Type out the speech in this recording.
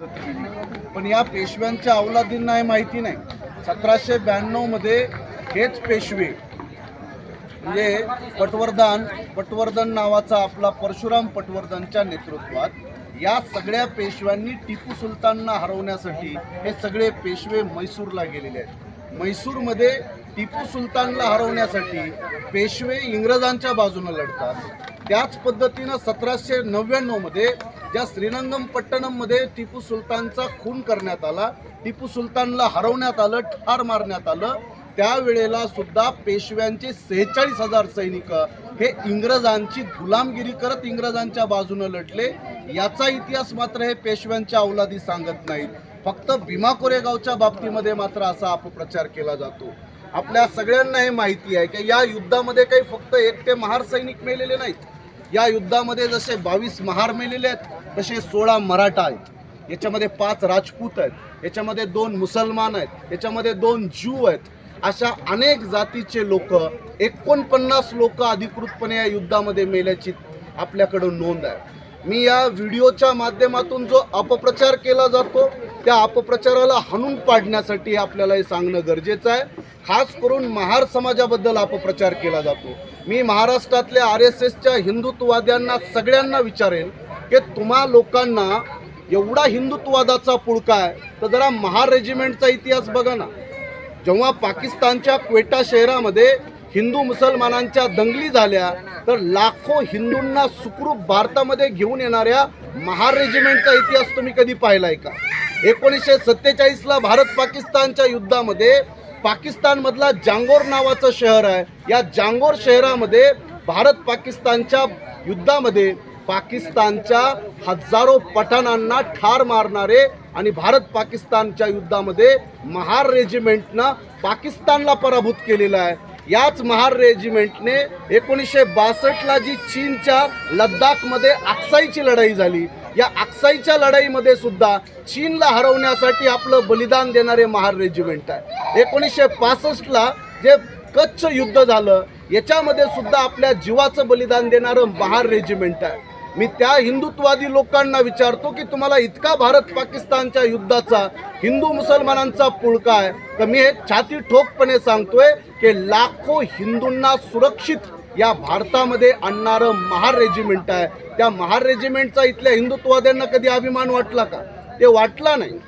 पण या पेशव्यांच्या अवलादींना हे माहिती नाही. 1792 मध्ये हेच पेशवे म्हणजे पटवर्धन नावाचा आपला परशुराम पटवर्धनच्या नेतृत्वात या सगळ्या पेशव्यांनी टिपू सुलतानला हरवण्यासाठी हे सगळे पेशवे म्हैसूरला गेलेले आहेत. म्हैसूरमध्ये टिपू सुलतानला हरवण्यासाठी पेशवे इंग्रजांच्या बाजूने लढतात. त्याच पद्धतीनं 1799 मध्ये ज्या श्रीरंगपट्टणममध्ये टिपू सुलतानचा खून करण्यात आला, टिपू सुलतानला हरवण्यात आलं, ठार मारण्यात आलं, त्यावेळेला सुद्धा पेशव्यांचे 46,000 सैनिक हे इंग्रजांची गुलामगिरी करत इंग्रजांच्या बाजूने लढले. याचा इतिहास मात्र हे पेशव्यांच्या अवलादी सांगत नाहीत. फक्त भीमा कोरेगावच्या बाबतीमध्ये मात्र असा अपप्रचार केला जातो. आपल्या सगळ्यांना हे माहिती आहे की या युद्धामध्ये काही फक्त एकटे महार सैनिक मेलेले नाहीत. या युद्धामध्ये जसे 22 महार मेलेले आहेत तसे 16 मराठा आहेत, याच्यामध्ये 5 राजपूत आहेत, याच्यामध्ये 2 मुसलमान आहेत, याच्यामध्ये 2 ज्यू आहेत. अशा अनेक जातीचे लोक 49 लोक अधिकृतपणे या युद्धामध्ये मेल्याची आपल्याकडे नोंद आहे. मी या व्हिडिओच्या माध्यमातून जो अपप्रचार केला जातो त्या अपप्रचाराला हाणून पाडण्यासाठी आपल्याला हे सांगणं गरजेचं आहे. खास करून महार समाजाबद्दल अपप्रचार केला जातो. मी महाराष्ट्रातल्या RSSच्या हिंदुत्ववाद्यांना सगळ्यांना विचारेल की तुम्हा लोकांना एवढा हिंदुत्ववादाचा पुळका आहे तर जरा महार रेजिमेंटचा इतिहास बघा ना. जेव्हा पाकिस्तानच्या क्वेटा शहरामध्ये हिंदू मुसलमानांच्या दंगली झाल्या तर लाखो हिंदूंना सुखरूप भारतामध्ये घेऊन येणाऱ्या महार रेजिमेंटचा इतिहास तुम्ही कधी पाहिलाय का? 1947ला भारत पाकिस्तानच्या युद्धामध्ये पाकिस्तानमधला जांगोर नावाचं शहर आहे, या जांगोर शहरामध्ये भारत पाकिस्तानच्या युद्धामध्ये पाकिस्तानच्या हजारो पठाणांना ठार मारणारे आणि भारत पाकिस्तानच्या युद्धामध्ये महार रेजिमेंटनं पाकिस्तानला पराभूत केलेलं आहे. याच महार रेजिमेंटने 1962ला जी चीनच्या लद्दाखमध्ये अक्साईची लढाई झाली, या अक्साईच्या लढाईमध्ये सुद्धा चीनला हरवण्यासाठी आपलं बलिदान देणारे महार रेजिमेंट आहे. 1965ला जे कच्छ युद्ध झालं याच्यामध्ये सुद्धा आपल्या जीवाचं बलिदान देणारं महार रेजिमेंट आहे. मी त्या हिंदुत्ववादी लोकांना विचारतो की तुम्हाला इतका भारत पाकिस्तानच्या युद्धाचा हिंदू मुसलमानांचा पुळका आहे तर मी हे छाती ठोकपणे सांगतोय की लाखो हिंदूंना सुरक्षित या भारतामध्ये आणणारं महार रेजिमेंट आहे. त्या महार रेजिमेंटचा इथल्या हिंदुत्ववाद्यांना कधी अभिमान वाटला का? ते वाटला नाही.